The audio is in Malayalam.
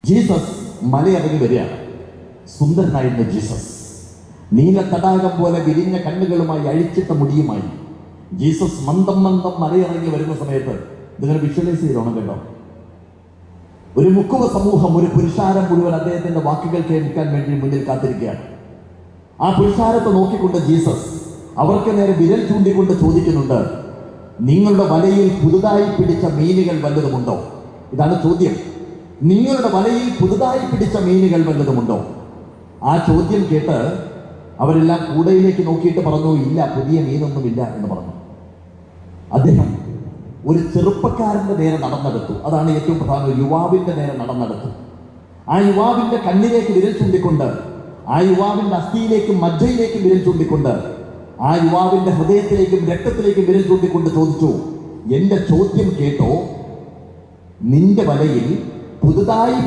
ജീസസ് മലയിറങ്ങി വരികയാണ്. സുന്ദരനായിരുന്ന ജീസസ് നീല തടാകം പോലെ വിരിഞ്ഞ കണ്ണുകളുമായി അഴിച്ചിട്ട മുടിയുമായി ജീസസ് മന്ദം മന്ദം മലയിറങ്ങി വരുന്ന സമയത്ത് ഇതിങ്ങനെ വിഷ്വലൈസ് ചെയ്തോണം കേട്ടോ. ഒരു മുക്കുവ സമൂഹം, ഒരു പുരുഷാരം മുഴുവൻ അദ്ദേഹത്തിന്റെ വാക്കുകൾ കേൾക്കാൻ വേണ്ടി മുന്നിൽ കാത്തിരിക്കുകയാണ്. ആ പുരുഷാരത്തെ നോക്കിക്കൊണ്ട് ജീസസ് അവർക്ക് നേരെ വിരൽ ചൂണ്ടിക്കൊണ്ട് ചോദിക്കുന്നുണ്ട്, നിങ്ങളുടെ വലയിൽ പുതുതായി പിടിച്ച മീനുകൾ വല്ലതുമുണ്ടോ? ഇതാണ് ചോദ്യം. നിങ്ങളുടെ വലയിൽ പുതുതായി പിടിച്ച മീനുകൾ വല്ലതുമുണ്ടോ? ആ ചോദ്യം കേട്ട് അവരെല്ലാം കൂടയിലേക്ക് നോക്കിയിട്ട് പറഞ്ഞു, ഇല്ല, പുതിയ മീനൊന്നുമില്ല എന്ന് പറഞ്ഞു. അദ്ദേഹം ഒരു ചെറുപ്പക്കാരന്റെ നേരെ നടന്നെടുത്തു. അതാണ് ഏറ്റവും പ്രധാനം. യുവാവിന്റെ നേരെ നടന്നെടുത്തു. ആ യുവാവിന്റെ കണ്ണിലേക്ക് വിരൽ ചൂണ്ടിക്കൊണ്ട്, ആ യുവാവിന്റെ അസ്ഥിയിലേക്കും മജ്ജയിലേക്കും വിരൽ ചൂണ്ടിക്കൊണ്ട്, ആ യുവാവിന്റെ ഹൃദയത്തിലേക്കും രക്തത്തിലേക്കും വിരൽ ചൂണ്ടിക്കൊണ്ട് ചോദിച്ചു, എന്റെ ചോദ്യം കേട്ടോ? നിന്റെ വലയിൽ പുതുതായി